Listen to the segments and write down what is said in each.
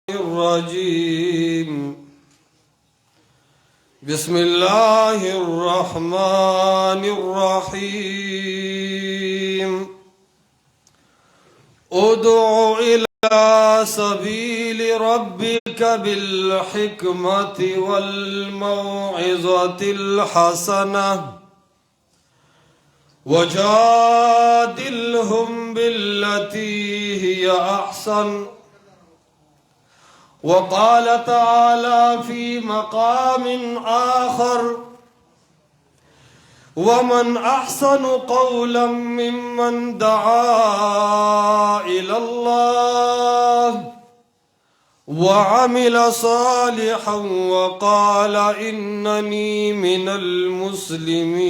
الرجيم بسم الله الرحمن الرحيم ادع إلى سبيل ربك بالحكمة والموعظة الحسنة وجادلهم بالتي هي أحسن وقال تعالى في مقام آخر ومن أحسن قولا ممن دعا إلى الله وعمل صالحا وقال إنني من المسلمين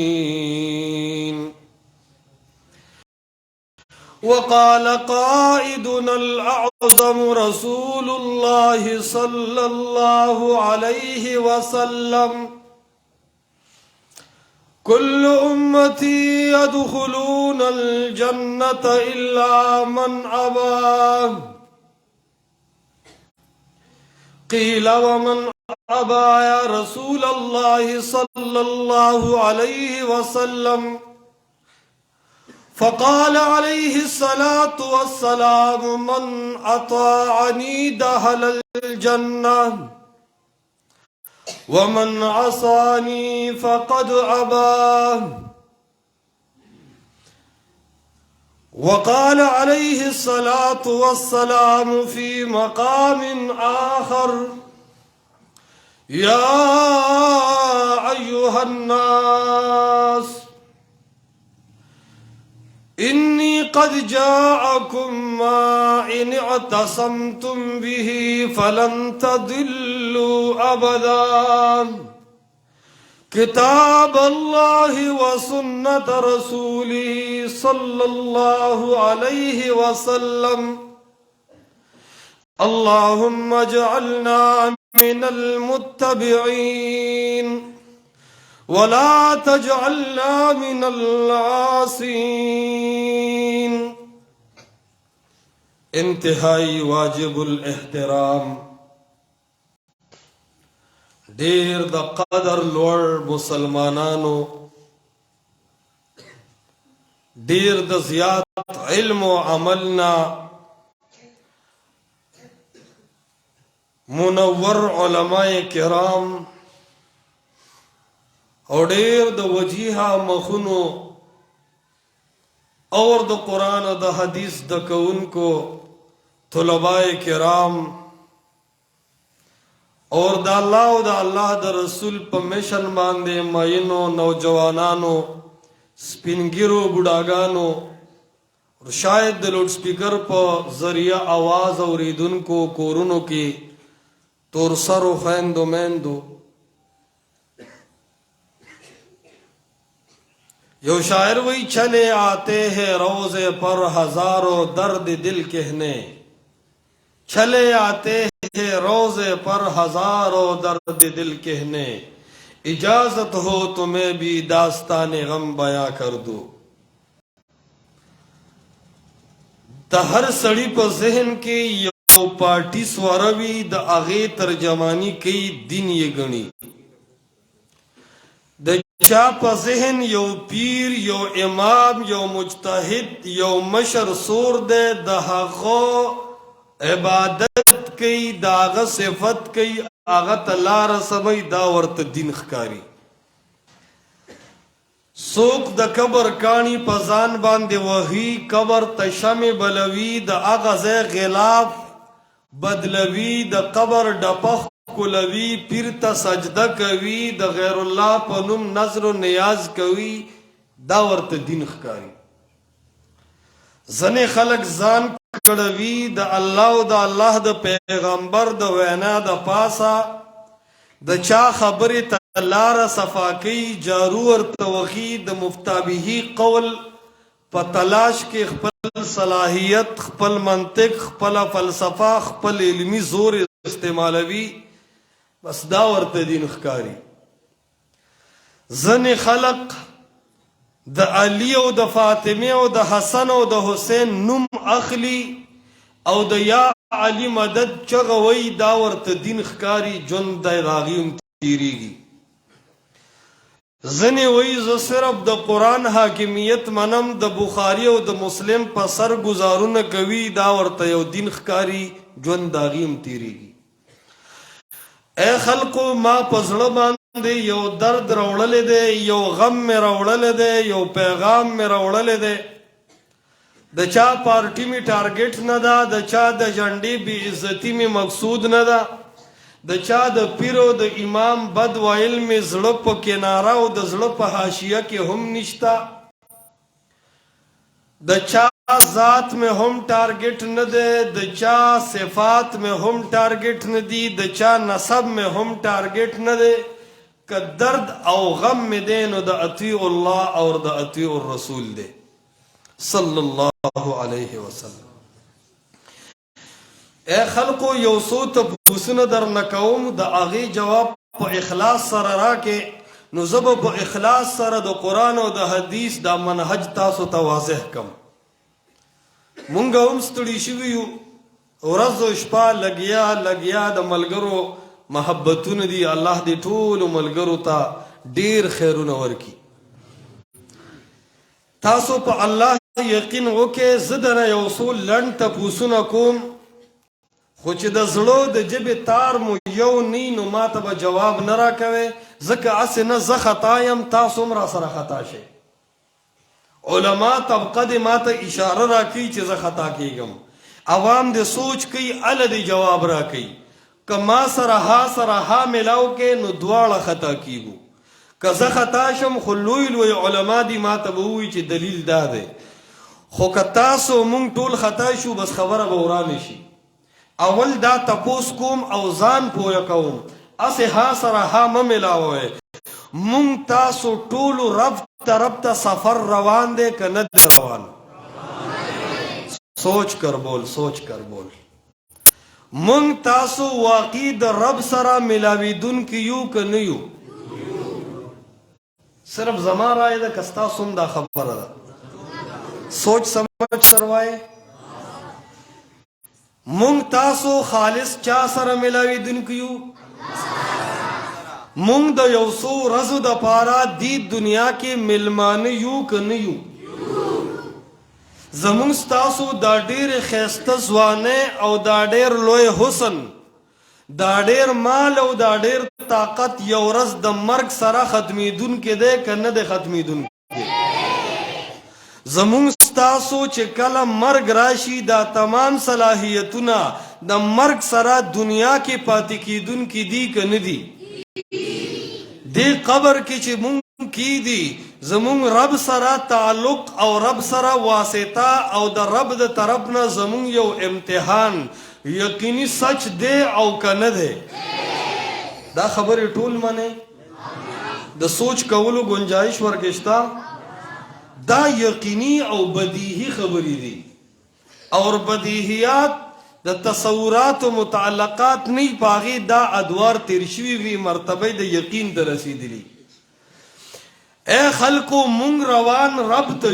وقال قائدنا الأعظم رسول الله صلى الله عليه وسلم كل أمتي يدخلون الجنة إلا من أبى قيل ومن أبى يا رسول الله صلى الله عليه وسلم فقال عليه الصلاة والسلام من أطاعني دخل الجنة ومن عصاني فقد أبى وقال عليه الصلاة والسلام في مقام آخر يا أيها الناس إني قد جاءكم ما إن اعتصمتم به فلن تضلوا أبدا كتاب الله وسنة رسوله صلى الله عليه وسلم اللهم اجعلنا من المتبعين ولا تجعلنا من العاصين. انتہائی واجب الاحترام دیر دا قدر لوړ مسلمانانو دیر دا زیات علم و عملنا منور علماء کرام اور ډیر د وجیحه مخونو اور د قرآن و د حدیث د کوونکو طلباء کرام اور د الله او د الله د رسول په مشن باندې ماینو نوجوانانو سپینګیرو بوډاګانو اور شاید د لوډ سپیکر په ذریعہ आवाज اوریدونکو کورونو کې تورسرو خویندو میندو یو شاعر وہی چلے آتے ہیں روزے پر ہزاروں درد دل کہنے چلے آتے ہیں روزے پر ہزاروں درد دل کہنے اجازت ہو تمہیں بھی داستان غم بیاں کر دو دا ہر سڑی پا ذہن کے یو پارٹی سواروی دا اغی ترجمانی کئی دن یہ گنی دا چا پا ذہن یو پیر یو امام یو مجتہد یو مشر سور دے دا حقو عبادت کئی دا آغا صفت کئی آغا تلار سمئی دا ورت دین خکاری سوک دا قبر کانی پزان باندے وحی قبر تشم بلوی دا آغا زی غلاف بدلوی دا قبر ڈپخ کلوی پیر تا سجدہ کوي د غیر الله په نوم نظر و نیاز کوي دا ورته دین ښکاري ځنې خلک ځان کړوي د الله او د الله د پیغمبر د وینا د پاسه د چا خبرې ته لاره صفا کوي جارو ورته وخي د مفتابهي قول په تلاش کې خپل صلاحیت خپل منطق خپل فلسفه خپل علمی زور استعمالوي بس دا ورته دین ښکاری ځنې خلق د علی او د فاطمه او د حسن او د حسین نوم اخلی او د یا علی مدد چغوي دا ورته دین ښکاری ژوند د راغیم تیریږي ځنې وایي زه صرف د قرآن حاکمیت منم د بخاري او د مسلم په سر ګزارونه کوي دا ورته یو دین ښکاري ژوند د هغې هم تېرېږي ای خلقو ما په زړه باندې یو درد راوړلی دی یو غم مې راوړلی دی یو پیغام مې راوړلی دی د چا پارټي مې ټارګټ نه ده د چا د جنډې بې عزتي مې مقصود نه ده د چا د پیر او د امام بد ویل مې زړه په کناره او د زړه په حاشیه کې هم نشته د چا ذات مې هم ټارګټ نه دی د چا صفات مې هم ټارګټ نه دي د چا نسب مې هم ټارګټ نه دی که درد او غم مې دی نو د اطیع الله او د اطیع الرسول دی صلی الله علیه وسلم اے خلقو یو څو تپوسونه درنه کوم د هغې جواب په اخلاص سره راکې نو زه به په اخلاص سره د قرآن او د حدیث دا منهج تاسو ته واضح کم مونږ هم ستړي شوي یو ورځ او شپه لګیا د ملګرو محبتونه دي الله دې ټولو ملګرو ته ډیر خیرونه ورکړي تاسو په الله یقین وکړئ زه درنه یو څو لنډ تپوسونه کوم خو چې د زړه د ژبې تار مو یو نی نو ما ته به جواب نه راکوئ ځکه هسې نه زه خطا یم تاسو هم راسره خطا شئ علما طبقه دې ما ته اشاره راکوي چې زه خطا کیږم عوام دې سوچ کوي هله دې جواب راکوي که ما سره ها ملاو کې نو دواړه خطا کیږو که زه خطا شم خو لوی علما دي ما ته به ووایي چې دلیل دا دی خو که تاسو مونږ ټول خطا شو بس خبره به ورانه شي اول دا تپوس کوم او ځان پوه کوم اسې ها سره ها مه ملاوئ مونږ تاسو ټولو رب ته سفر روان دی که نه دی روان سوچ کر بول مونږ تاسو واقعي د رب سره ملاویدونکي یو که نه یو صرف زما رای ده که ستاسو هم دا خبره ده سوچ سمجھ سره وایئ مونږ تاسو خالص چا سره ملاویدونکي یو مونږ د یو څو ورځو دپاره دې دنیا کې میلمانه یو که نه یو زمونږ ستاسو دا ډېرې ښایسته ځوانۍ او دا ډېر لوی حسن دا ډېر مال او دا ډېر طاقت یو ورځ د مرګ سره ختمېدونکی دی که نه دی ختمېدونکی زمونږ ستاسو چې کله مرګ راشي دا تمام صلاحیتونه د مرګ سره دنیا کې پاتې کیدونکي دي که نه دي دې قبر کې چې مونږ کیدي زمونږ رب سره تعلق او رب سره واسطه او د رب د طرف نه زمونږ یو امتحان یقیني سچ دی او که نه دی دا خبرې ټول منئ د سوچ کولو گنجائش ورکې شته دا یقینی او بدیهی خبری دی اور بدیهیات د تصورات و متعلقات نی پاغی دا ادوار ترشوی وی مرتبه د یقین در رسیدلی اے خلقو مونږ روان رب ته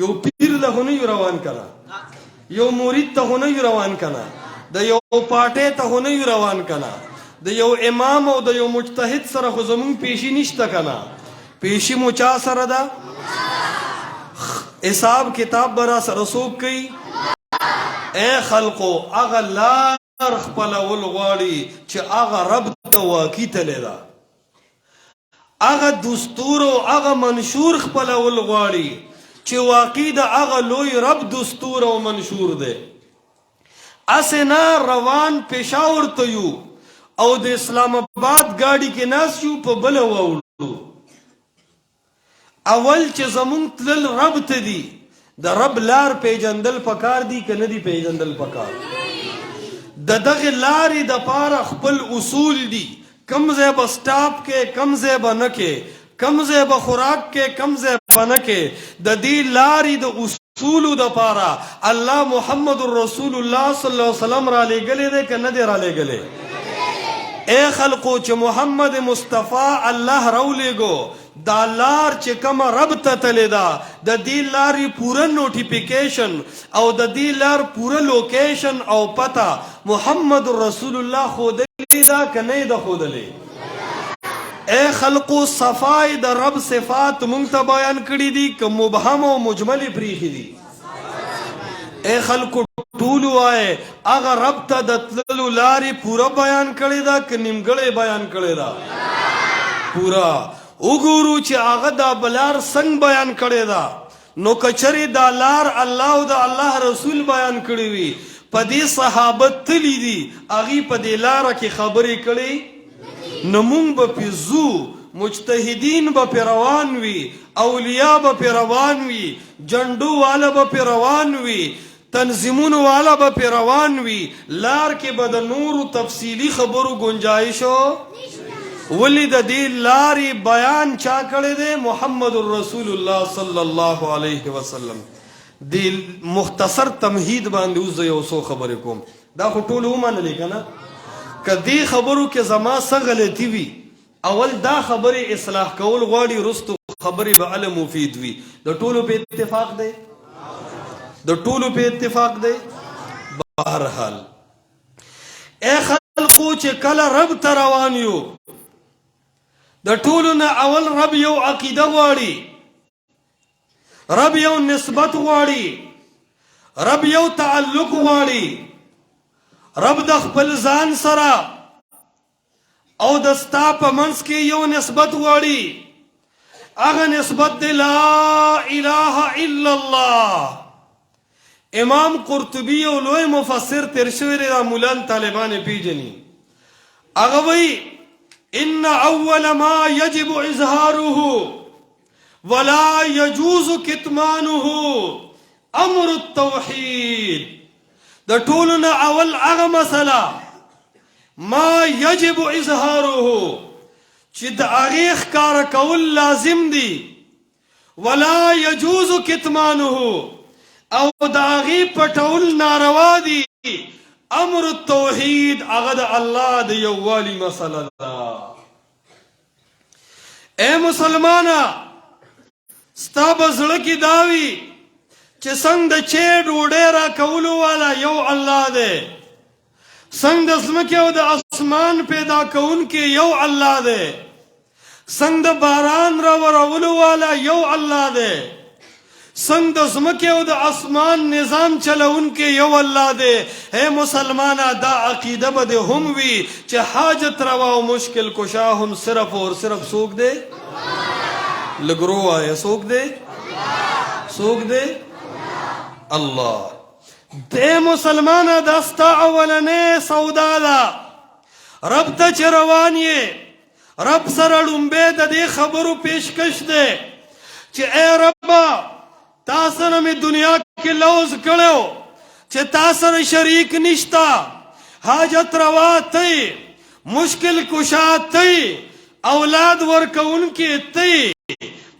یو پیر له نه روان کنا یو مرید ته نه روان کنا د یو پاټه ته نه روان کنا د یو امام او د یو مجتهد سره خو زمون پیشی نشته کنا پیشی مو چا سره ده حساب کتاب برا سره څوک کوي اے خلقو هغه لار خپلول غواړي چې هغه رب ته واقع تللی ده هغه دستور او هغه منشور خپلول غواړي چې واقع د هغه لوی رب دستور او منشور دی اسې نه روان پېښور ته یو او د اسلام آباد ګاډي کې ناست یو په بله واوړو اول چې زمونږ تلل رب ته دي د رب لار پیژندل پکار دي که نه دي پیژندل پکار د دغې لارې دپاره خپل اصول دي کم ځای به سټاپ کې کم ځای به نه کې کم ځای به خوراک کې کم ځای به نه کې د دې لارې د اصولو دپاره الله محمد رسول الله صلی الله علیه وسلم را لېږلی دی که نه دی را لېږلی اے خلقو چې محمد مصطفی الله راولېږو دا لار چې کوم رب ته تللی ده د دې لارې پوره نوټیفیکیشن او د دې لار پوره لوکیشن او پته محمد رسول الله ښودلې ده که نه یې ده ښودلې؟ اے خلقو صفای د رب صفات مونږ ته بیان کړي دي که مبهم او مجمل یې پریښي دي؟ اے خلقو ټول وایه هغه رب ته د تللو لارې پوره بیان کړې ده که نیمګړې بیان کړې ده؟ پوره. وګورو چې هغه دا بلار څنګه بیان کړې ده. نو که چرې دا لار الله او د الله رسول بیان کړې وي په دې صحابه تلي دي هغې په دې لاره کې خبرې کړې نو موږ به پې ځو مجتهدین به پې روان وي اولیاء به پې روان وي جنډو والا به پې روان وي تنظیمونو والا به پې روان وي لار کې به د نورو تفصیلي خبرو گنجایش ولې د دې لارې بیان چا کړی دی؟ محمد رسول الله صلی الله علیه وسلم. د مختصر تمهید باندې اوس زه یو څو خبرې کوم. دا خو ټولو ومنلې که نه؟ که دې خبرو کې زما څه غلطي وي اول دا خبرې اصلاح کول غواړي رستو خبرې به هله مفید وي. د ټولو په اتفاق دی؟ د ټولو په اتفاق دی؟ بهرحال اے خلقو چې کله رب ته روان یو د ټولو نه اول رب یو عقیده غواړي رب یو نسبت غواړي رب یو تعلق غواړي رب د خپل ځان سره او د ستا په منځ کې یو نسبت غواړي هغه نسبت دی لا اله الا الله. امام قرطبی او لوی مفسر تیر شوی دی مولان طالبان پیژني هغه وایي ان اول ما یجب اظهاره ولا يجوز کتمانه امر التوحید. د ټولو نه اول هغه مسله ما یجب اظهاره چې د هغې ښکاره کول لازم دي ولا يجوز کتمانه او د هغې پټول ناروا دي. امر التوحید هغه د الله د یووالي مسله ده. اے مسلمانه ستا به زړه کې دا وي چې څنګه د چای ډوډۍ راکولو والا یو الله دی څنګه د ځمکې او د اسمان پیدا کوونکی یو الله دی څنګه د باران راورولو والا یو الله دی څنګه د ځمکې او د اسمان نظام چلونکی یو الله دی. اے مسلمانه دا عقیده به دې هم وي چې حاجت روا او مشکل کشا هم صرف اور صرف څوک دی؟ لږ ورو وایه څوک دی؟ څوک دی؟ الله. اے مسلمانه دا ستا اولنۍ سودا ده رب ته چې روان یې رب سره لومبی د دې خبرو پیشکش دی چې اے ربه تا سره مې دنیا کې لوز کړو چې تا سره شریک نشتا حاجت روا تی مشکل کشا تی اولاد ورکونکي تی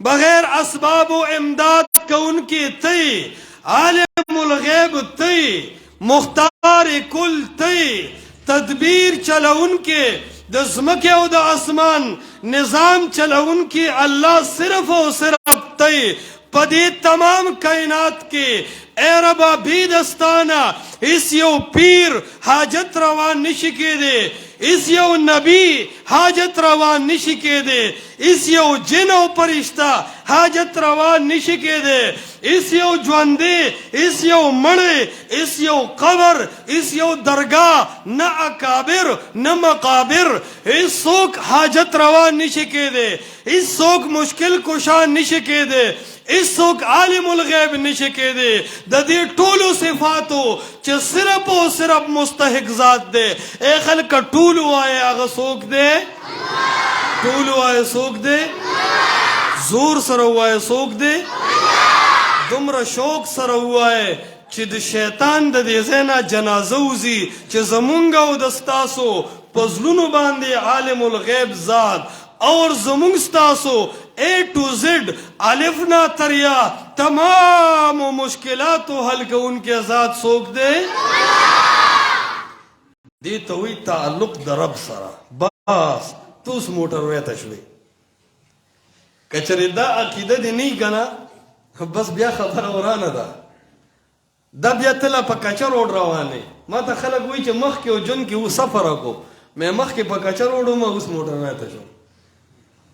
بغیر اسباب و امداد کونکي تی عالم الغیب تی مختار کل تی تدبیر چلونکي د ځمکې او د اسمان نظام چلونکي الله صرف او صرف تی په دې تمام کائنات کې اے ربا بی دستانه هیڅ یو پیر حاجت روا نشي کېدی هیڅ یو نبی حاجت روا نشي کېدی هیڅ یو جن او فرشته حاجت روا نشي کېدی هیڅ یو ژوندی هیڅ یو مړی هیڅ یو قبر هیڅ یو درګاه نه اکابر نه مقابر هیڅوک حاجت روا نشي کېدی هیڅوک مشکل کشا نشي کېدی هیڅوک عالم الغیب نشي کېدی د دې ټولو صفاتو چې صرف او صرف مستحق ذات دی. اے خلک ټول وایه هغه څوک دی؟ ټول وایه څوک دی؟ زور سره وایه څوک دی؟ دومره شوق سره وایه چې د شیطان د دې ځای نه جنازه وځي چې زمونږ او د ستاسو په زړونو باندې عالم الغیب ذات اور زمونږ ستاسو اے ٹو زد الف نا تریا تمام مشکلاتو حل کوونکی ذات څوک دی؟ دې ته وایي تعلق د رب سره. بس ته اوس موټر ویته شوې کچره دا عقیده دې نه کنه بس بیا خبره ورانه ده دا بیا تله په کچر روډ روانه ما ته خلک وایي چې مخکې او جون کې و سفر وکړو مې مخکې په کچر روډ ما اوس موټر راته شو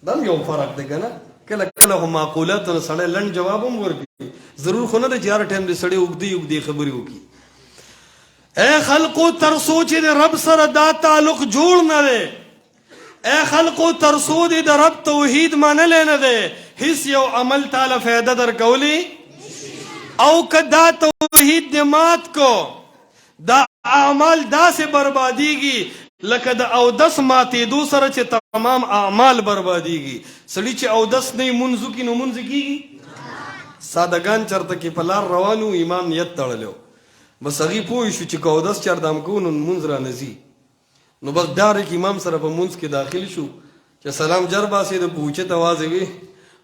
دا یو فرق دی کنه کله کله هم معقولات سړی لنډ جواب هم ورکړي ضرور خو نه دی چې هر ټایم دې سړی اوږدې خبرې وکړي اے خلقو ترسو چې د رب سره دا تعلق جوړ نه دی اے خلقو ترسو دې د رب توحید منلی نه دی هیڅ یو عمل تعالی فایده درکولی او که دا توحید دې مات کو دا اعمال داسې بربادیږي لکه د اودس ماتېدو سره چې تمام اعمال بربادیږي سړي چې اودس نه یې مونځ وکړي نو مونځ کېږي سادهګان چېرته کې په لار روان وو امام نیت تړلی بس هغې پوه شو چې که اودس چېرته هم کوو نو مونځ را نه ځي نو بس ډارک امام سره په مونځ کې داخل شو چې سلام جر باسې د په اوچت اواز یې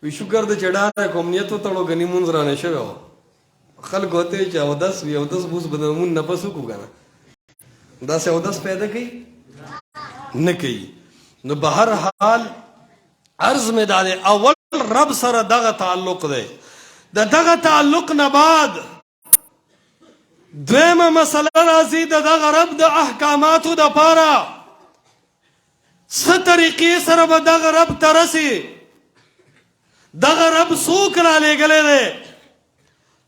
وي شکر دی چې ډاره کوم نیت وتړو ګنې مونځ را نه شوی وه خلکو ته چې اودس وي اودس به اوس به د مونځ نه پس وکړو که نه داسې اودس پیدا کوي نه کوي نو به هر حال عرض مې دا دی اول رب سره دغه تعلق دی د دغه تعلق نه بعد دویمه مسله راځي د دغه رب د احکاماتو دپاره څه طریقې سره به دغه رب ته رسي دغه رب څوک رالیږلی دی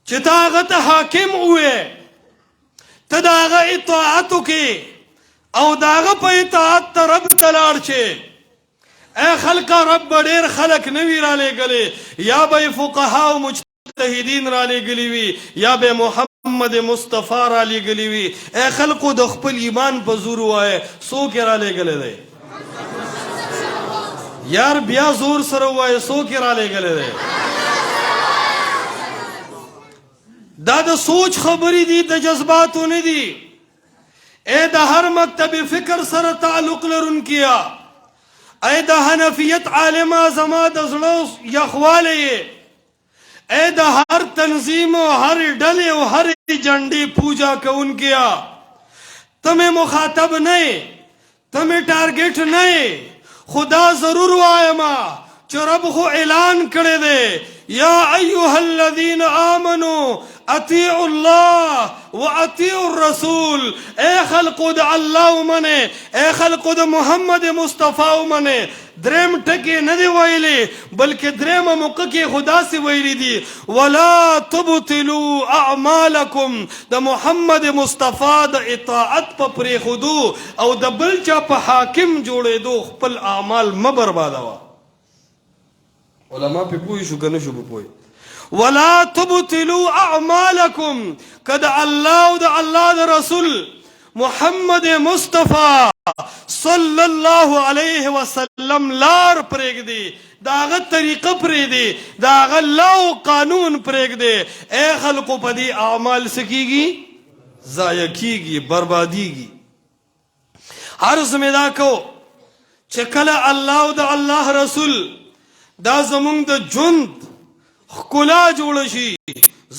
چې ته هغه ته حاکم ووې ته د هغه اطاعت وکړې او د هغه په اطاعت ته رب ته لاړ شې ای خلقه رب به ډېر خلک نه وي رالیږلی یا به یې فقها او مجتهدین رالیږلي وي یا به محمد مصطفی رالیږلي وي ای خلقو د خپل ایمان په زور ووایه څوک یې رالیږلی دی یار بیا زور سره ووایه څوک یې رالیږلی دی دا د سوچ خبرې دي د جذباتو نه دي اے د هر مکتب فکر سره تعلق لرونکیا اے د حنفیت عالمه زما د زړه یخوالی اے د هر تنظیم او هر ډلې او هر جنډې پوجا کوونکیا ته مې مخاطب نه ته مې ټارګټ نه خدا ضرور وایما چې رب خو اعلان کړی دی یا ایها الذین آمنوا اطیعوا الله واطیعوا الرسول اے خلقو د الله ومنه اے خلقو د محمد مصطفی ومنه دریم ټکی نه دی ویلی بلکې دریمه موقع کې خدا سي ویلی دي ولا تبطلوا اعمالکم د محمد مصطفی د اطاعت په پرېښودو او د بل چا په حاکم جوړېدو خپل اعمال مه بربادوه علما پې پوه شو که نه شو په پوه ولا تبطلوا اعمالکم که د الله او د الله د رسول محمد مصطفی صلی الله علیه وسلم لار پرېږدي د هغه طریقه پرېږدي د هغه لا او قانون پرېږدي ای خلقو په دې اعمال څه کېږي ضایع کېږي بربادېږي عرض مې دا کو چې کله الله او د الله رسول دا زمونږ د ژوند ښکلا جوړه شي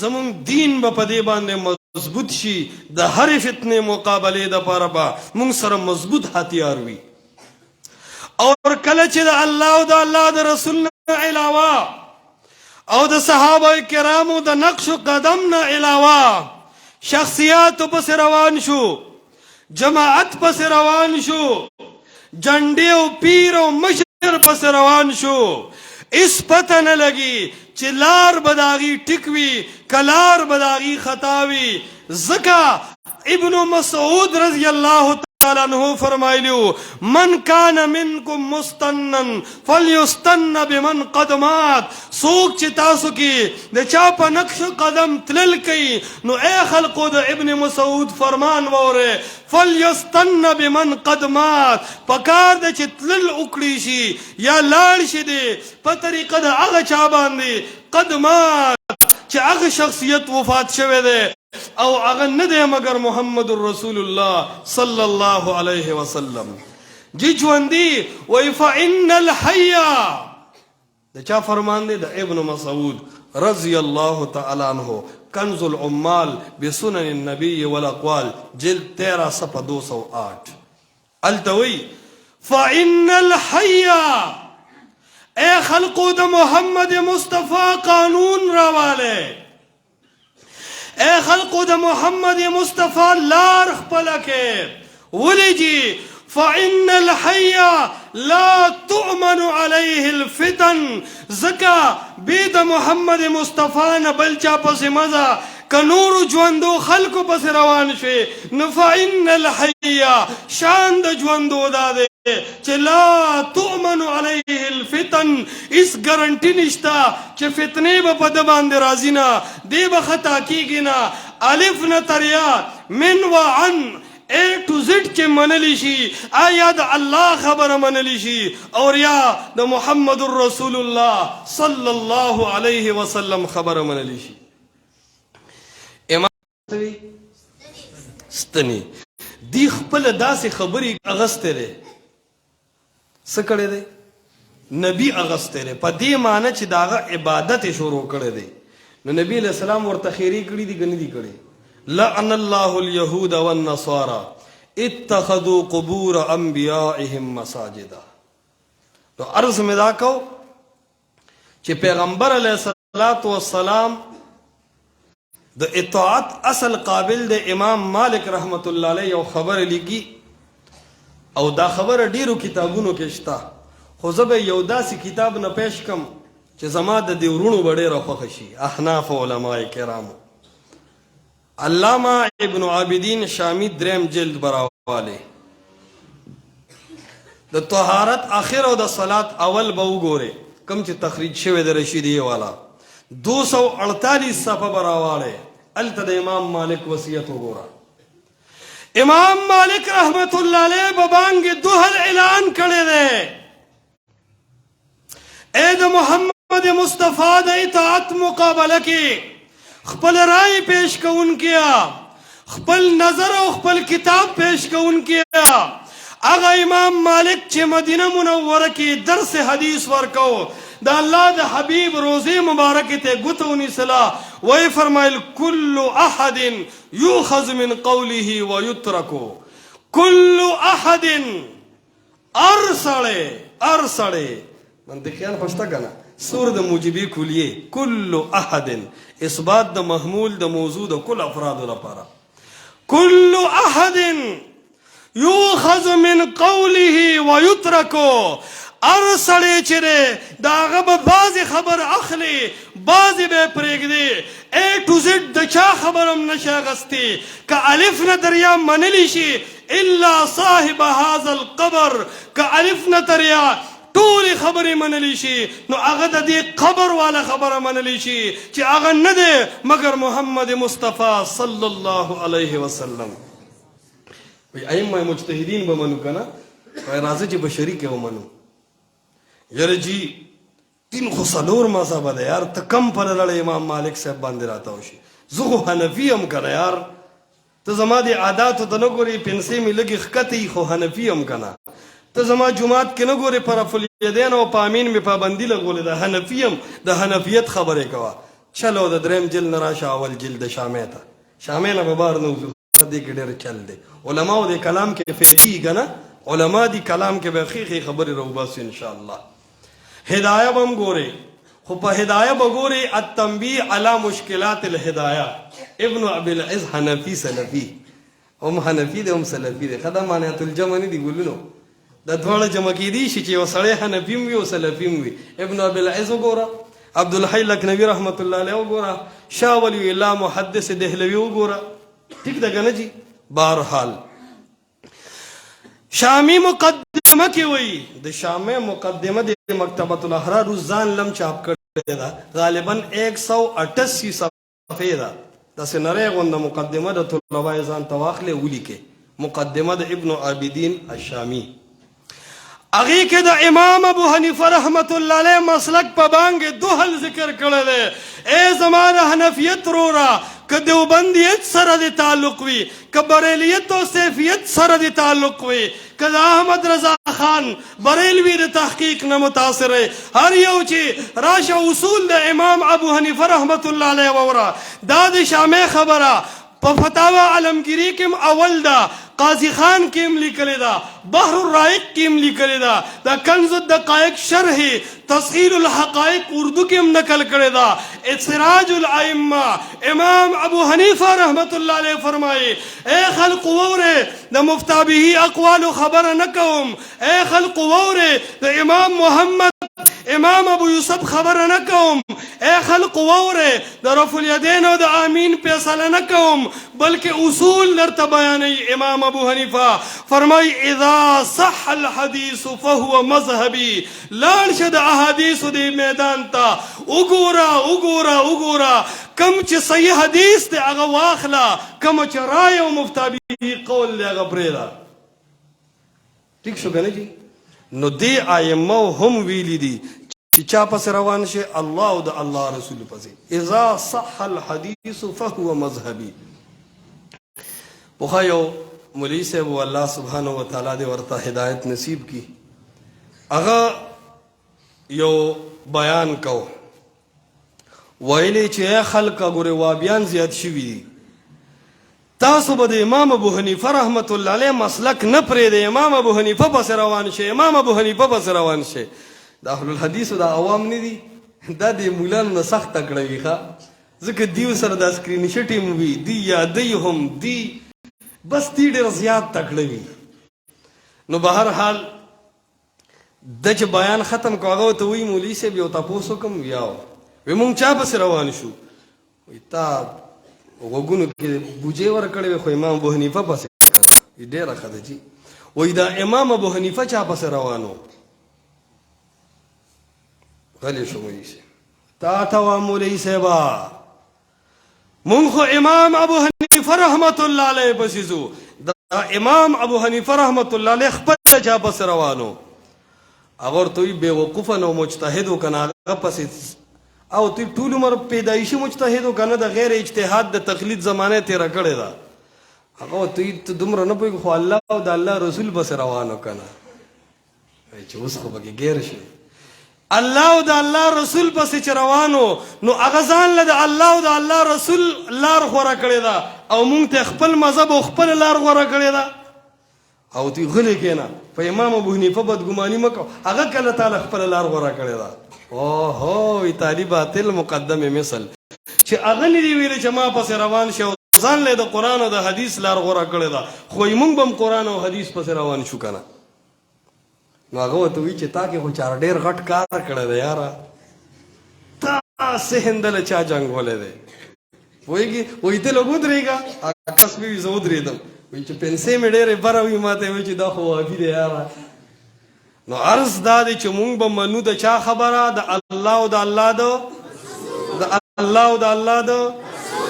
زمونږ دین به په دې باندې مضبوط شي د هرې فتنې مقابلې دپاره به موږ سره مضبوط هتیار وي او کله چې د الله او د الله د رسول نه علاوه او د صحابه کرامو د نقش قدم نه علاوه شخصیاتو پسې روان شو جماعت پسې روان شو جنډې او پیر او مشر پسې روان شو اس پتہ نه لګي چې لار به د هغې ټیک وي که لار به د هغې خطا وي ځکه ابن مسعود رضی الله تعالی عنہ فرمایلی من کان منکم مستنا فلیستن بمن قد مات څوک چې تاسو کې د چا په نقش قدم تلل کوي نو ای خلقو د ابن مسعود فرمان واورئ فلیستن بمن قد مات پکار ده چې تلل وکړي شي یا لاړ شي دی په طریقه د هغه چا باندې قد مات چې هغه شخصیت وفات شوی دی او هغه نه دی مگر محمد رسول الله صلی الله علیه وسلم جی ژوندي وایي فإن الحی د چا فرمان دی د ابن مسعود رضی الله تعالی عنہ کنز العمال بسنن النبی والاقوال جلد 13 صفحه 208 التوی فإن الحی اے خلقو د محمد مصطفیٰ قانون راواله، اے خلقو د محمد مصطفیٰ لار خپل کې ولی جی فإن الحي لا تؤمن عليه الفتن، زکا بید محمد مصطفیٰ نه بل چا پس مزا که نور ژوندو خلقو پس روان شوی نو فإن الحي شان د ژوندو دا دی چې لا تؤمن علیه الفتن، اس ګارنټي نشتا چې فتنې به په ده باندې راځي نه، دی به خطا کېږي نه. الف نه تر یا من و عن اے ټو زد چې منلی شي، آیا د الله خبره منلی شي او یا د محمد رسول الله صلی الله علیه وسلم خبره منلی شي. امام ستنی دی خپل داسې خبرې اغسته دی، څه کړی دی؟ نبی اغسته دی، په دې معنی چې د هغه عبادت یې شروع کړی دی. نو نبی علیہ السلام ورته خیرې کړي دي که نه دي کړی؟ لعن الله اليهود والنصارى اتخذوا قبور انبیائهم مساجدا. تو عرض میں دا کو چې پیغمبر علیہ الصلوۃ والسلام د اطاعت اصل قابل د امام مالک رحمت الله علیه یو خبر لیکي او دا خبر ډیرو کتابونو کې شته، خو زه به یو داسې کتاب نه پیش کم چې زما د دې ورونو به ډېره خوښه شي، احناف علماء کرامو. علامہ ابن عابدین شامی دریم جلد براواله د طهارت آخر او د صلات اول به وګوره کم چې تخریج شوی د رشیدی والا 248 صفحه براواله الته د امام مالک وصیت وګوره. امام مالک رحمت الله علیه ببانګ دوهل اعلان کړی دی، اے د محمد مصطفیٰ د اطاعت مقابله کې خپل رائے پیش کون کیا، خپل نظر او خپل کتاب پیش کون کیا. اغا امام مالک چې مدینه منوره کې درس حدیث ورکو، دا اللہ دا حبیب روزی مبارک تے گتونی صلاح وی فرمائل کل احد یوخذ من قوله ویترکو، کل احد ارسڑے منطقیان خوشتا کنا سور دا موجبی کلیے کل احد اثبات دا محمول دا موضوع دا کل افراد لپارا، کل احد یوخذ من قوله ویترکو، ارسڑے چرے دا غب بازی خبر اخلی بازی بے پریگ دی، اے ٹو زد دا چا خبرم نشاغستی کا الف ندریا منلیشی الا صاحب هذا القبر، کا الف ندریا طول خبری منلیشی نو اغد دی قبر والا خبر منلیشی چی اغد ندے مگر محمد مصطفیٰ صلی اللہ علیہ وسلم. ائمہ مجتہدین بمنو کنا رازی چی بشری کے ومنو یار جی تین خو سلور مذہب ده یار تا کم پر لڑے امام مالک صاحب باندې راتا ہوشی زغو حنفی هم کنا یار تا زما دی عاداتو تا نگوری پنسی می لگی خکتی خو حنفی هم کنا تا زما جماعت کے نگوری پر افلیدین و پامین می پابندی لگولی دا حنفی هم دا حنفیت خبره کوا. چلو دا درم جل نراشا اول جل دا شامع تا شامع نا ببار نوزو دی که دیر چل دے علماء دی کلام کے فیدی گنا علماء دی کلام کے بخیخی خبری رو باسی انشاءاللہ. ہدایہ بم گورے خوپا ہدایہ بگورے التنبیہ علی مشکلات الہدایہ ابن ابی العز حنفی سلفی ام حنفی دے ام سلفی دے خدا معنیت الجمع نہیں دی گولنو دا دوڑا جمع کی دی شی چی و سڑے حنفیم وی و حنفیم وی. ابن ابی العز گورا عبدالحی لکنوی رحمت اللہ علیہ گورا شاہ ولی اللہ محدث دہلوی گورا ٹھیک دا گنا جی. بہرحال شامی مقدمہ کی ہوئی دا شامی مقدمہ دی مکتبۃ الاحرار روزان لم چاپ کرده دا غالباً 188 صفحه دا دا سنره غنده مقدمه دا طلباء ازان تواخل اولی کے مقدمه دا ابن عابدین الشامی اگی کے دا امام ابو حنیفہ رحمت اللہ علیہ مسلک پا بانگ دو حل ذکر کرده اے زمان حنفیت رو را که دیوبندیت سره دی تعلق وی که بریلیت و سیفیت سره دی تعلق وی که احمد رضا خان بریلوی دی تحقیق نمتاثر ہے ہر یو چی راش اصول دی امام ابو حنیفہ رحمت اللہ علیہ وورا دا دی شامع خبرہ په فتاوا علمگیری کم اول دا، قاضی خان کم لیکلی دا، بحر الرائق کم لیکلی دا، دا کنز الدقائق شرح تصحیح الحقائق اردو کم نقل کرے دا، سراج الائمہ امام ابو حنیفہ رحمت اللہ علیہ فرمائے اے خلق وورے دا مفتابہی اقوال خبر نکوم، اے خلق وورے دا امام محمد امام ابو یوسف خبر نکوم، اے خلق وورے دا رفع الیدین و دا آمین پیسل نکوم، بلکہ اصول در بیانی امام ابو حنیفہ فرمائی اذا صح الحدیث فهو مذہبی، لان شد احادیث دی میدان تا اگورا اگورا اگورا، کم چی صحیح حدیث دی اگا واخلا، کم چی رائے و مفتابی قول دی اگا پریدا. ٹھیک شو گنے جی؟ نو دی آئمو ہم ویلی دی چی چا پس روان شے اللہ دا اللہ رسول پسی اذا صح الحدیث فهو مذہبی. بخایو ملی سے وہ اللہ سبحانہ وتعالی دے ورطا ہدایت نصیب کی، اگا یو بیان کو ویلی چی اے خلقا گورے وابیان زیاد شوی دی، تاسو با دے امام ابو حنیفہ رحمت اللہ علیہ مسلک نپرے دے، امام ابو حنیفہ پس روان شے، امام ابو حنیفہ پس روان شے. دا اہل الحدیث دا عوام نی دی، دا دے مولان نا سخت تکڑوی خوا، ذکر دیو سر دا سکرین شٹی موی دی یا دی ہم دی بس دی دیر زیاد تکڑوی. نو بہرحال دچ بیان ختم کو آگاو تو وی مولی سے بیو تا پوسو کم ویاو وی مونگ چا پس روان شو، وی تا وگونو که بوجه ورکڑوی خو امام ابو حنیفہ پس وی دیر خدا جی، وی دا امام ابو حنیفہ چا پس روانو غلی شو مولی سے تا توا مولی سے با مونگ خو امام ابو حنیفہ رحمت اللہ علیہ پسیزو، دا امام ابو حنیفہ رحمت اللہ علیہ خپل چا پس روانو. اگر توی بے وقوفا نو مجتہدو کنا آگا پسیز او توی طول عمر پیدایشی مجتہدو کنا دا غیر اجتہاد دا تقلید زمانے تیرا کڑے دا، اگر توی دمرا نپوی خو اللہ و دا اللہ رسول پس روانو کنا چو اس خو بکی گیر شو اللہ و دا اللہ رسول پس چروانو نو اغزان لدا اللہ و دا اللہ رسول لار خورا کڑے دا او مونگ تے خپل مذہب و خپل لار خورا کڑے دا او تی غلی کینا پا امام ابو حنیفہ بدگمانی مکو اگا کل تعالی خپل لار غورا کڑے دا. اوہو ای تالی باطل مقدم مثل چی اغنی دی ویلی چا ما پس روان شو زان لے دا قرآن و دا حدیث لار غورا کڑے دا، خوی مونگ بم قرآن و حدیث پس روان شو کنا. نو اگو توی چی تاکی خو چار دیر غٹ کار کڑے دا یارا تا سہندل چا جنگ ہولے دے وہی تے لوگ ادرے گا اکس بھی ویزا ادرے دم وی چی پنسے میں دیر براوی ماتے وی چی دا خوابی دے یارا. نو عرض دا دے چی مونگ با منو دا چا خبرہ دا اللہ دا اللہ دا اللہ دا اللہ دا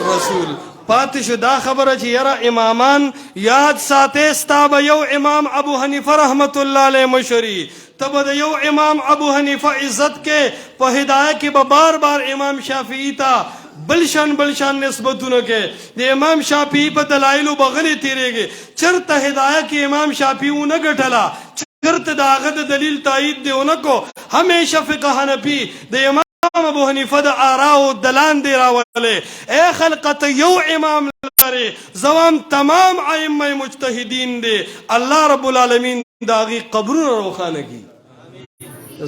رسول پاتش دا خبرہ چی یرا امامان یاد ساتے ستاب یو امام ابو حنیفہ رحمت اللہ علیہ مشری تب دا یو امام ابو حنیفہ عزت کے پا ہدایہ کی بار بار امام شافعی تا بلشان نسبتوں کے دے امام شافعی پا دلائلو بغلی تیرے گے چرت ہدایہ کی امام شافعیوں نگٹھلا چرت دا آغد دلیل تائید دے انکو ہمیشہ فقہ حنفی دے امام ابو حنیفہ دا آراؤ دلان دے راولے. اے خلقت یو امام لارے زوام تمام ائمہ مجتہدین دے اللہ رب العالمین داغی قبرون روخانہ کی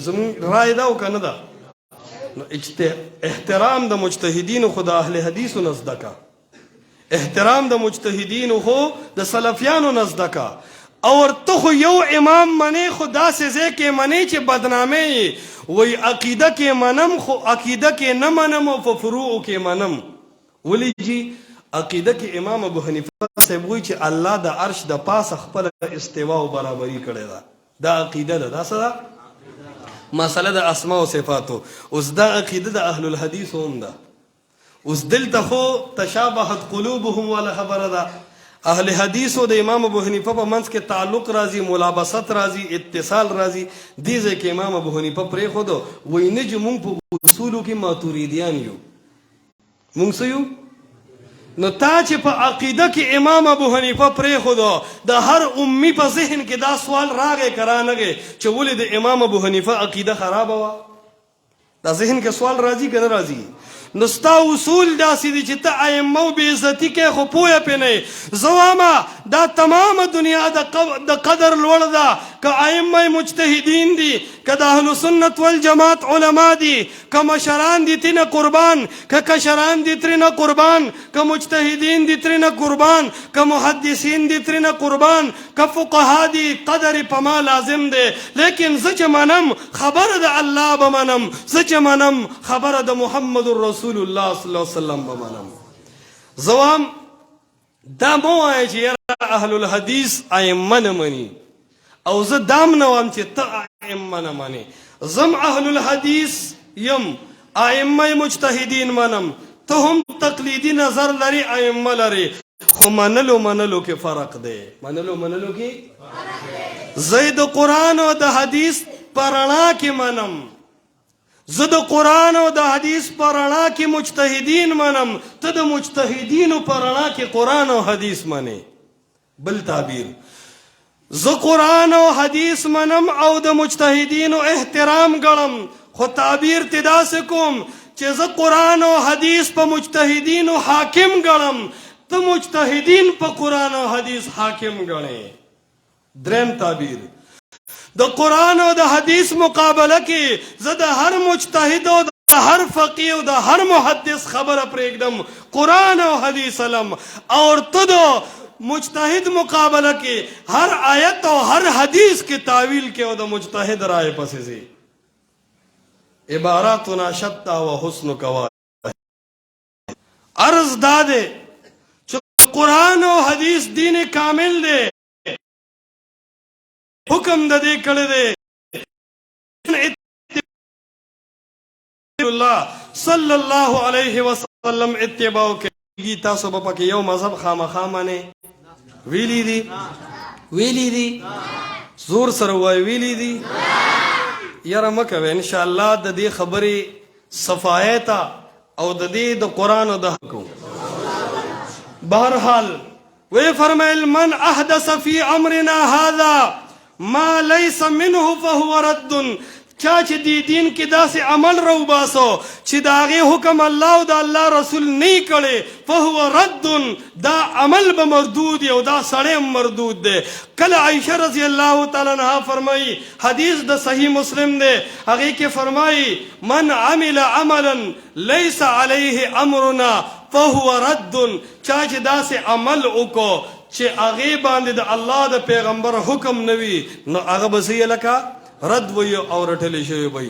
زمین رائے داو کا ندا. احترام دا مجتہدین خدا اہل حدیث و نزدکا، احترام دا مجتہدین خود دا سلفیان و نزدکا، اور تو خو یو امام منے خدا سے زے کے منے چے بدنامے وی عقیدہ کے منم خو عقیدہ کے نمنم و فروع کے منم. ولی جی عقیدہ کے امام ابو حنیفہ سے بوئی چے اللہ دا عرش دا پاس اخپل استواء و برابری کرے دا عقیدہ دا صدا مسئلہ دا اسماء و صفاتو اس دا عقیدہ دا اہل الحدیث ہم دا اس دل تخو تشابہت قلوبهم والا خبر دا اہل حدیث و دا امام ابو حنیفہ پا منس کے تعلق رازی ملابست رازی اتصال رازی دیزے کہ امام ابو حنیفہ پرے خودو وی نج مونگ پا اصولو کی ماتوریدیان یو مونگ سیو نو تا چی پا عقیدہ کی امام ابو حنیفہ پرے خودو دا ہر امی پا ذہن کے دا سوال راگے کرانگے چی ولی دا امام ابو حنیفہ عقیدہ خراب ہوا دا ذہن کے سوال راضی کہ نہ راضی. نو ستا اصول داسې دي چې ته ائمه بې عزتي کوې خو پوهه پې نه یې. زه وایم دا تمامه دنیا د قدر لوړ ده که ائمه مجتهدین دي، که د اهل سنت والجماعت علما دي، که مشران دي ترېنه قربان، که کشران دي ترېنه قربان، که مجتهدین دي ترېنه قربان، که محدثین دي ترېنه قربان، که فقها دي، قدر په ما لازم دی. لیکن زه چې منم خبره د الله به منم، زه چې منم خبره د محمد رسول الله صلی الله علیه وسلم به منم. زه وایم دا مه وایه چې یاره اهل الحدیث ائمه نه مني، او زه دام نه وایم چې ته ائمه نه منې. زم اهل الحدیث یم، ائمه مجتهدین منم، ته هم تقلیدي نظر لري، ائمه لري، خو منلو کې فرق دی. منلو کې زه د قرآن او د حدیث په رڼا کې منم، زه د قرآن او د حدیث په رڼا کې مجتهدین منم، ته د مجتهدینو په رڼا کې قرآن او حدیث منې. بل تعبیر، زه قرآن او حدیث منم او د مجتهدینو احترام ګڼم، خو تعبیر ته داسې کوم چې زه قرآن او حدیث په مجتهدینو حاکم ګڼم، ته مجتهدین په قرآن او حدیث حاکم ګڼې. دریم تعبیر، د قرآن او د حدیث مقابله کې زه د هر مجتهد او د هر فقیه او د هر محدث خبره پرېږدم، قرآن او حدیث علم، اور ته د مجتهد مقابله کې هر آیت او هر حدیث کې تعویل کې او د مجتهد رائے پسې ځي. عباراتنا شتى وحسنك واحد. عرض دا دی چې قرآن او حدیث دین کامل دی، حکم د دې کړی دی الله صلی الله علیه وسلم اتباع کوي. تاسو به پکې یو مذهب خامخا منئ؟ ویلی دي زور سره وایي ویلی دي. یاره مه کوئ، انشاءالله د دې خبرې صفایۍ ته او د دې د قرآن او د حق. بهرحال وی فرمایل من احدث فی امرنا هذا ما لیس منه فهو رد. چا چې دی دین کې داسې عمل راوباسو چې د هغې حکم الله او د الله رسول نه کړی، فهو رد، دا عمل به مردود او دا سړی مردود دی. کله عایشه رضی الله تعالی عنها فرمایي، حدیث د صحیح مسلم دی، هغې کې فرمایي من عمل عملا لیس علیه امرنا فهو رد. چا چې داسې عمل وکړو چې هغې باندې د الله د پیغمبر حکم نه وي، نو هغه به څه لکه رد وي او رټلی شوی وي.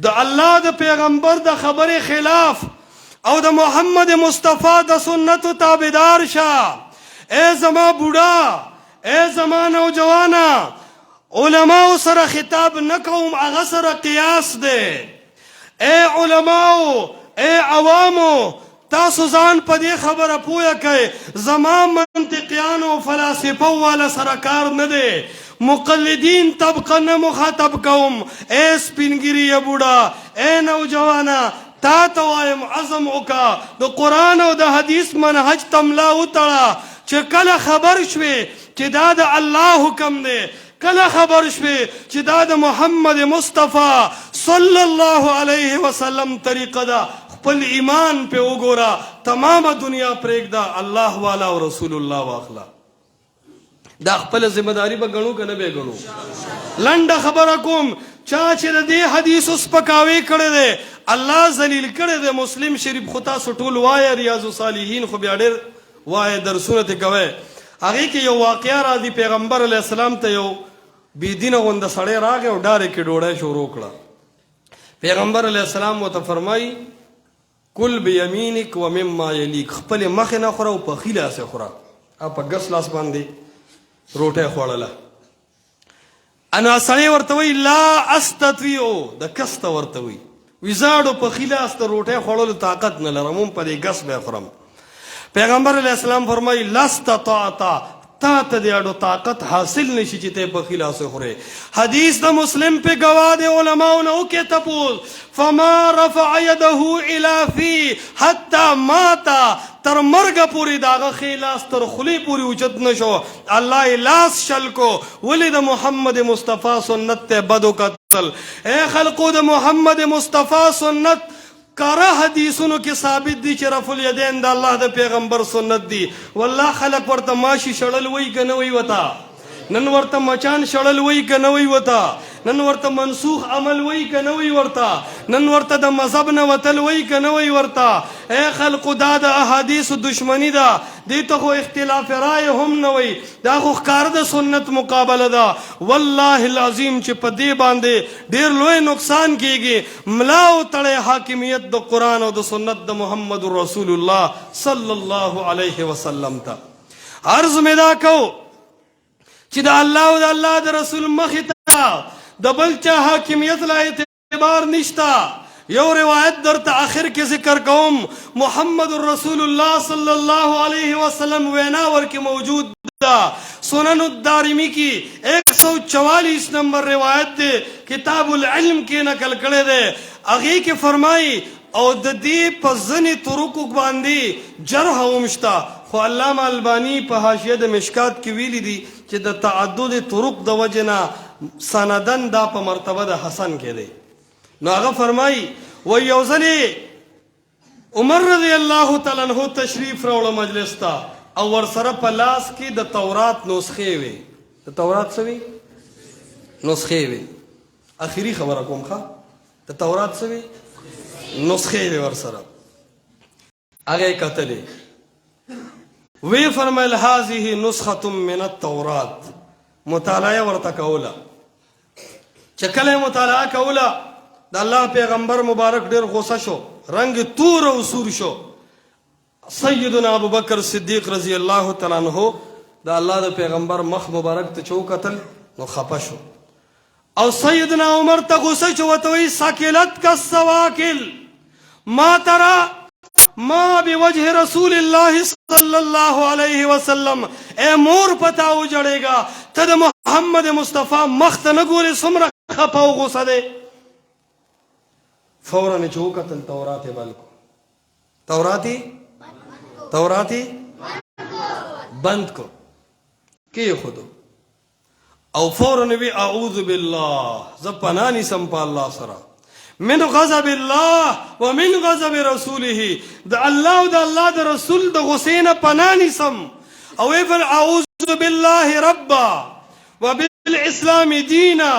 د الله د پیغمبر د خبرې خلاف او د محمد مصطفی د سنتو تابعدار شه. ای زما بوډا، ای زما نوجوانا، علماو سره خطاب نه کوم، هغه سره قیاس دی. ای علماو، ای عوامو، تاسو ځان په دې خبره پوهه کړئ، زما منطقیانو او فلاسفه والا سره کار نه دی. مقلدین طبقه نه مخاطب کوم. ای سپینګیریه بوډا، ای نوجوانا، تا ته وایم عزم وکړه د قرآن او د حدیث منهج تملا وتړه چې کله خبر شوې چې دا د الله حکم دی، کله خبر شوې چې دا د محمد مصطفی صلی الله علیه وسلم طریقه ده، خپل ایمان په وګوره، تمامه دنیا پرېږده، الله والا او رسول الله واخله. دا خپل ذمہ داری به ګڼو که نه به ګڼو؟ لنډه خبره کوم، چا چې د دې حدیثو سپکاوی کړی دی، الله ذلیل کړی دی. مسلم شریف خو تاسو ټول وایه، ریاض الصالحین خو بیا ډېر وایه، درسونه ترې کوئ. هغې کې یو واقعه راځي، پیغمبر علیه السلام ته یو بېدینه غونده سړی راغی او ډارې کې ډوډۍ شروع کړه. پیغمبر علیه السلام ورته فرمایي کل بیمینک و مما یلیک، خپلې مخې نه خوره او په ښي لاس یې خوره. په ګس لاس باندې روټۍ خوړله. انا سړی ورته وایي لا استطیعو، د کس ته ورته وایي، وایي زاړو په ښي لاس د روټۍ خوړلو طاقت نه لرم، هم په دې ګس به یې خورم. پیغمبر علیه السلام فرمایي لاستطعت، تا ته د اډو طاقت حاصل نشي چې ته په ښي لاس خورې. حدیث د مسلم په ګواه د علماو نه وکړې تپوس، فما رفع یده الی فی حتی ماتا، تر مرګه پورې د هغه ښی لاس تر خولې پورې اوچت نه شو، الله یې لاس شل کو. ولې د محمد مصطفی سنت ته بد وکتل. ای خلقو، د محمد مصطفی سنت کارا حدیثونو کې ثابت دي چې رفع الیدین د الله د پیغمبر سنت دي. والله خلک ورته ماشي شړل وایي که نه وایي وته؟ نن ورته مچان شړل وایي که نه وایي وته؟ نن ورته منسوخ عمل وایي که نه وایي ورته؟ نن ورته د مذهب نه وتل وایي که نه وایي ورته؟ ای خلقو دا د احادیثو دشمني ده. دې ته خو اختلاف رای هم نه وایي، دا خو ښکاره د سنت مقابله ده. والله العظیم چې په دې باندې ډېر لوی نقصان کیږي. ملا وتړی حاکمیت د قرآن او د سنت د محمد رسول الله صلی الله علیه وسلم ته. عرض مې دا کو چې د الله او د الله د رسول مخې ته د بل چا حاکمیت لا اعتبار نشته. یو روایت درته آخر کې ذکر کوم. محمد رسول الله صلی الله علیه وسلم وینا ورکې موجود ده. سنن الدارمی کی 144 نمبر روایت ده، کتاب العلم کې نقل کړی دی. هغې کې فرمایي او د دې په ځینې طرقو باندې جرح هم شته، خو علامه البانی په حاشیه د مشکات کې ویلي دي چې د تعدد طرق د وجې نه سندن دا په مرتبه د حسن کې دی. نو هغه فرمایي و یو ځلې عمر رضی الله تعالی عنہ تشریف راوړه مجلس ته او ورسره په لاس کې د تورات نسخې وې. د تورات څه وې؟ نسخې وې. اخري خبره کوم ښه، د تورات څه وې؟ نسخې وې ورسره. هغه یې کتلې، وی فرمایل هذه نسخه من التورات. مطالعه ورته کوله. چې کله مطالعه کوله د الله پیغمبر مبارک ډیر غوسه شو، رنگ تور او سور شو. سیدنا ابو بکر صدیق رضی الله تعالی عنہ د الله د پیغمبر مخ مبارک ته چو قتل نو خپه شو. او سیدنا عمر ته غوسه شو، وته وی ساکلت کا سواکل ما ترى ما بوجه رسول الله صلی الله علیه وسلم. اے مور پتا و جڑेगा ته د محمد مصطفی مخ ته نه ګورې، څومره خپه او غوسه دی. فوراً چو قتل تورات بلکو توراتی بند کو کی خودو او فوراً وی اعوذ باللہ ز پناہ نیسم پا اللہ سرا من غضب اللہ و من غضب رسوله دا اللہ و دا اللہ دا رسول دا غسین پناہ نیسم. او ایفر اعوذ باللہ ربا و بالاسلام دینا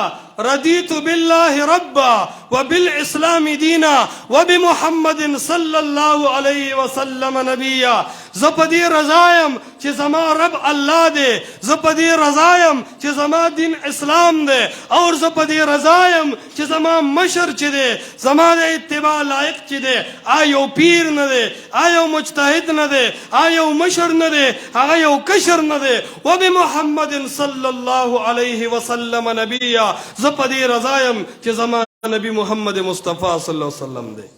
رضیت بالله ربا وبالاسلام دینا وبمحمد صلی اللہ علیہ وسلم نبیا. زپدی رضایم چې زما رب الله دی، زپدی رضایم چې زما دین اسلام دی، اور زپدی رضایم چې زما مشر چې دی زما د اتباع لایق چې دی. آیو پیر نه دی، آیو مجتهد نه دی، آیو مشر نه دی، هغه یو کشر نه دی. وبمحمد صلی الله علیه وسلم نبیا. زپدی رضایم چې زما نبی محمد مصطفی صلی الله علیه وسلم دی.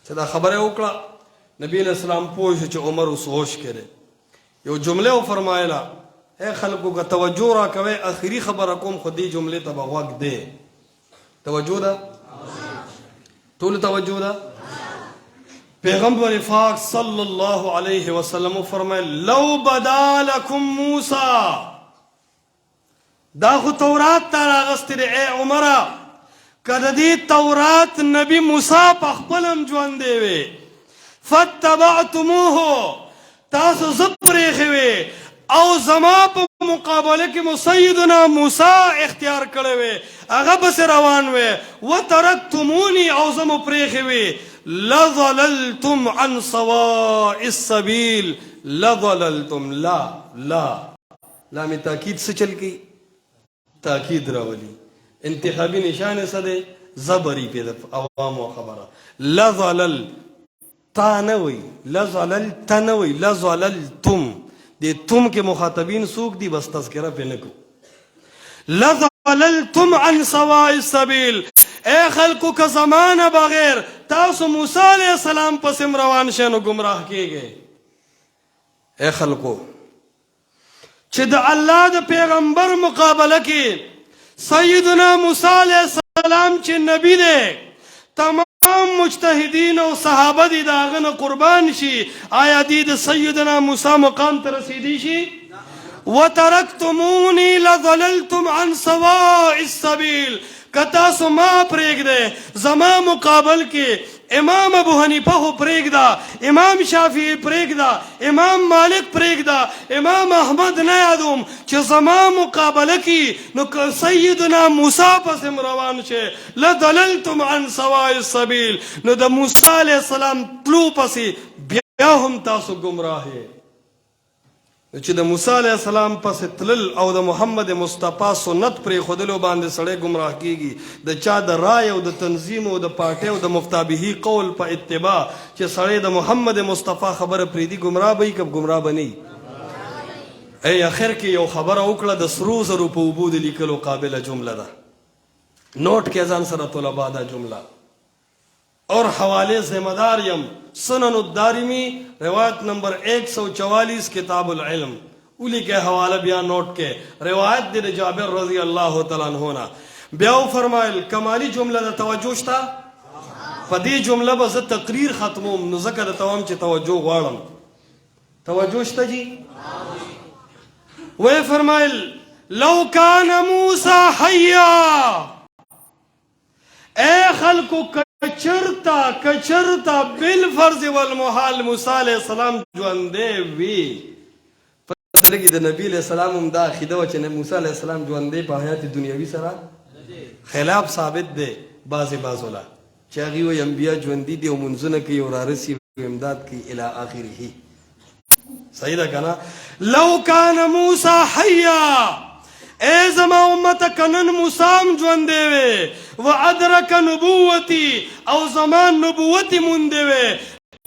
چې دا خبره وکړه نبی علیہ السلام پوه شو چې عمر اوس هوش کړي. یو جمله و فرمایله، اے خلکو که توجه را کوئ اخري خبره کوم، خو دې جملې ته به غوږ دی. توجه ده؟ ټولو توجه ده؟ پیغمبر پاک صلی الله علیه وسلم فرمایل لو بدا لکم موسی. دا خو تورات ته راغستی دی. اے عمره که د دې تورات نبی موسی په خپل هم ژوندی وی فاتبعتموه تاسو زه پرېښې وې او زما په مقابله کې مو سیدنا موسی اختیار کړی وی، هغه پسې روان وی. وترکتموني او زه مو پرېښې وې لضللتم عن سواء السبیل. لضللتم لا لام تاکید څه چل کی؟ تاکید راولي. انتخابي نشانه څه دی؟ زبري پې د عوامو خبره. لضلل تا نه وی، لضلل تا نه وی، لضللتم. دې تم کې مخاطبین څوک دي؟ بس تذکره پې نه کوو. لضللتم عن سواء السبیل. اے خلقو که زمانه بغیر تاسو موسی علیہ السلام پسې روان شئ نو گمراه کېږئ. اے خلقو چې د الله د پیغمبر مقابله کې سیدنا موسی علیہ السلام چې نبی دی، تمام مجتهدین او صحابه دي د هغه نه قربان شي. آیا دې د سیدنا موسی مقام ته رسیدی شي؟ وترکتمونی لضللتم عن سواء السبیل. که تاسو ما پرېږدئ زما مقابل کې امام ابو حنیفه خو پرېږده، امام شافعي پرېږده، امام مالک پرېږده، امام احمد نه یادوم چې زما مقابله کی نو سیدنا موسی پسې روان شي لضللتم عن سواء السبیل، نو د موسی علیه السلام تلو پسې بیا هم تاسو گمراه یې. چې د موسی علیه السلام پسې تلل او د محمد مصطفی سنت پرېښودلو باندې سړی گمراه کیږي. د چا د رای او د تنظیم او د پارټۍ او د مفتابهي قول په اتباع چې سړی د محمد مصطفی خبره پرېږدي گمراه به وي که گمراه به نه وي؟ ای اخر کې یو خبره وکړه د سرو زرو په اوبو د لیکلو قابله جمله ده، نوٹ کې ځان سره طلبا دا جمله اور حوالے ذمہ دار یم. سنن الدارمی روایت نمبر 144 کتاب العلم اولی کے حوالہ بیا نوٹ کے روایت دے جابر رضی اللہ تعالیٰ عنہ. بیاو فرمائل کمالی جملہ دا توجہ شتا پا دی جملہ با زد تقریر ختموم نو ذکر دا توام چی توجہ غوارم. توجہ شتا جی وی فرمائل لو کان موسیٰ حیا، اے خلقو کچرتا بالفرض والمحال موسی علیہ السلام ژوندی وي. پته لګي د نبی علیہ السلام هم دا عقیده وه چې موسی علیہ السلام ژوندی په حیات دنیوي سره خلاف ثابت دی. بعضو لا چې هغوی وایي انبیا ژوندي دي او منځونه کوي او رارسي او امداد کوي الی آخره. صحیح ده که نه؟ لو کان موسی حیا، اے زما امت کنن موسام ژوندی وی و ادرک نبوتی او زمان نبوتی مونده وی،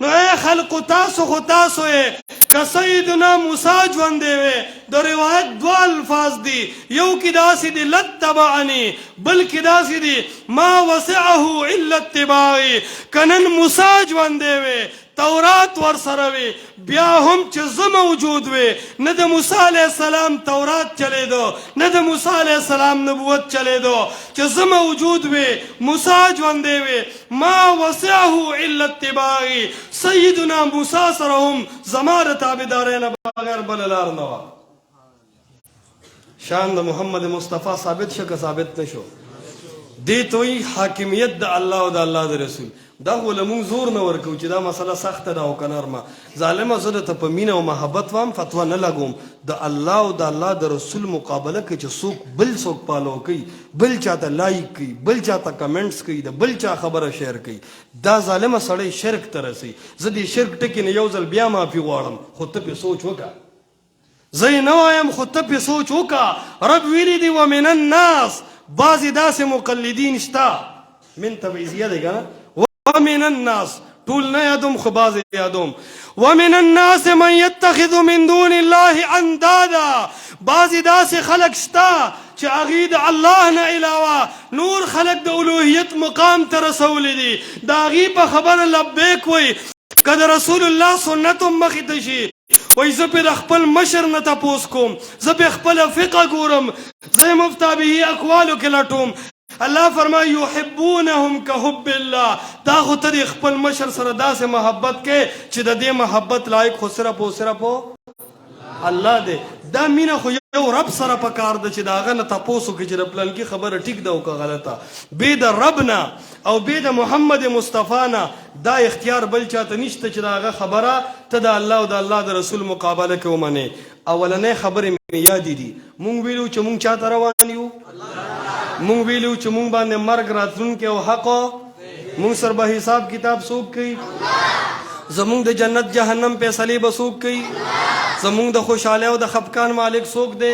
نو اے خلق تاسو خو تاسو اے که سیدنا موسی ژوندی وی. د روایت دو الفاظ دی، یو کی داسی دی لتبعنی، بل کی داسی دی ما وسعه الا اتباعی. کنن موسی ژوندی وی، تورات ور سره وی، بیا هم چې زه موجود وی، نه د موسی علیہ السلام تورات چلیدو نه د موسی علیہ السلام نبوت چلیدو. چې زه موجود وی، موسی ژوندی وی، ما وسعه الا اتباعی. سیدنا موسی سره هم زما د تابعدارۍ نه بغیر بله لار نه وه. شان د محمد مصطفی ثابت شو که ثابت نشو؟ دې ته وایي حاکمیت د الله او د الله د رسول. دا خو لمونږ زور نه ورکوو چې دا مسله سخته ده او که نرمه. ظالمه زه درته په مینه او محبت وایم، فتوا نه لګوم. د الله او د الله د رسول مقابله کوي چې څوک بل څوک پالو کوي، بل چاته لایک کوي، بل چاته کمنټس کوي، د بل چا خبره شیر کوي، دا ظالمه سړی شرک ته رسي. زه دې شرک ټکي نه یو ځل بیا معافي غواړم، خو ته پې سوچ وکړه. زه یې نه وایم خو ته پې سوچ وکړه. رب ویلي دي ومن الناس، بعضې داسې مقلدین شته، من تبعیضیه دی که نه، ومن الناس طول نه یادوم خو بعضې یادوم. ومن الناس من يتخذ من دون الله اندادا، بعضې داسې خلک شته چې هغوی د الله نه علاوه نور خلک د الوهیت مقام ته رسولی دي، د هغوی په خبره لبیک وایي. که د رسول الله سنت هم مخې ته شي وایي زه پې د خپل مشر نه تپوس کوم، زه پې خپله فقه ګورم، زه یې مفتابهي اقوالو کې لټوم. الله فرمایي یحبونهم کحب الله. دا خو ته د خپل مشر سره داسې محبت کې چې د دې محبت لایق خو صرف او صرف الله دی. دا مینه خو یو رب سره پکار ده چې د هغه نه تپوس وکړي چې د پلانکي خبره ټیک ده او که غلطه. بې د رب نه او بې د محمد مصطفی نه دا اختیار بل چاته نشته چې د هغه خبره ته د الله او د الله د رسول مقابله کې ومنې. اولنۍ خبرې مې یادې دي. مونږ ویلو چې مونږ چاته روان یو؟ مونږ ویلو چې مونږ باندې مرګ راتلونکی او حق، مونږ سره به حساب کتاب څوک کوي؟ زمونږ د جنت جهنم فیصلې به څوک کوي؟ زمونږ د خوشحالۍ او د خفقان مالک څوک دی؟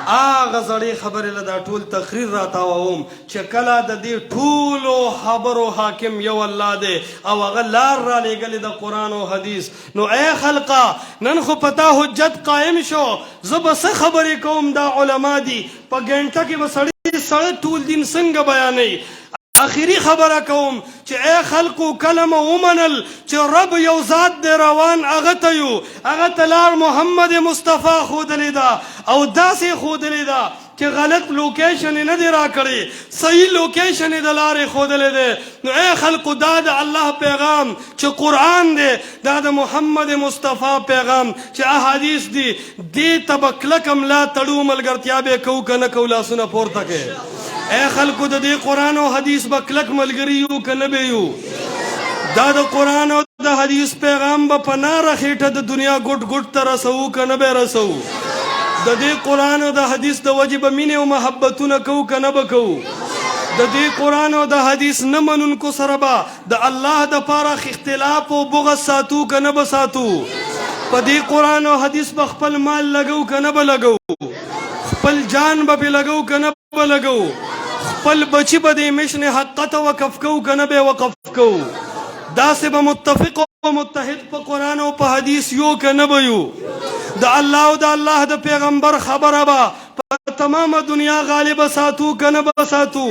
هغه زړې خبرې له دا ټول تقریر راتاووم چې کله د دې ټولو خبرو حاکم یو الله دی او هغه لار رالیږلې د قرآن او حدیث. نو ای خلقه نن خو په تا حجت قایم شو. زه به څه خبرې کوم، دا علما دي، په ګنټه کې به سړی ټول دین څنګه بیانوي. آخری خبره کوم چې اے خلقو کلمه ومنل چې رب یو ذات دی روان هغه ته یو، هغه ته لار محمد مصطفی ښودلې ده او داسې ښودلې ده چې غلط لوکیشن یې نه دی راکړی، صحیح لوکیشن یې د لارې ښودلی دی. نو اے خلقو دا د الله پیغام چې قرآن دی، دا د محمد مصطفی پیغام چې احادیث دي، دې ته به کلکه ملا تړو، ملګرتیا به کوو که نه کوو؟ لاسونه پورته کړئ. اے خلقو د دې قرآن او حدیث به کلک ملګري یو که نه به یو؟ دا د قرآن او د حدیث پیغام به په ناره خېټه د دنیا ګوټ ګوټ ته رسوو که نه به رسوو د دې قرآن او د حدیث د وجې به مینې او محبتونه کوو که نه به کوو د دې قرآن او د حدیث نه منونکو سره به د الله دپاره اختلاف او بغض ساتو که نه به ساتو په دې قرآن او حدیث به خپل مال لګو که نه به لګو خپل جان به پې لګو که نه به لګو خپل بچي به د مشن حقه ته وقف کوو که نه به وقف کوو داسې به متفق او متحد په قرآن او په حدیث یو که نه به یو د الله او د الله د پیغمبر خبره به په تمامه دنیا غالبه ساتو که نه به ساتو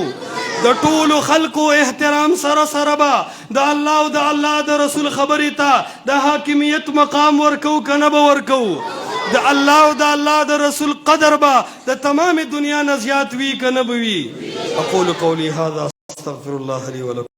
د ټولو خلقو احترام سره سره به د الله او د الله د رسول خبرې ته د حاکمیت مقام ورکو که نه به ورکو د الله او د الله د رسول قدر به د تمام دنیا نه زیات وي که نه به وي اقول قولي هذا استغفر الله لي ولكم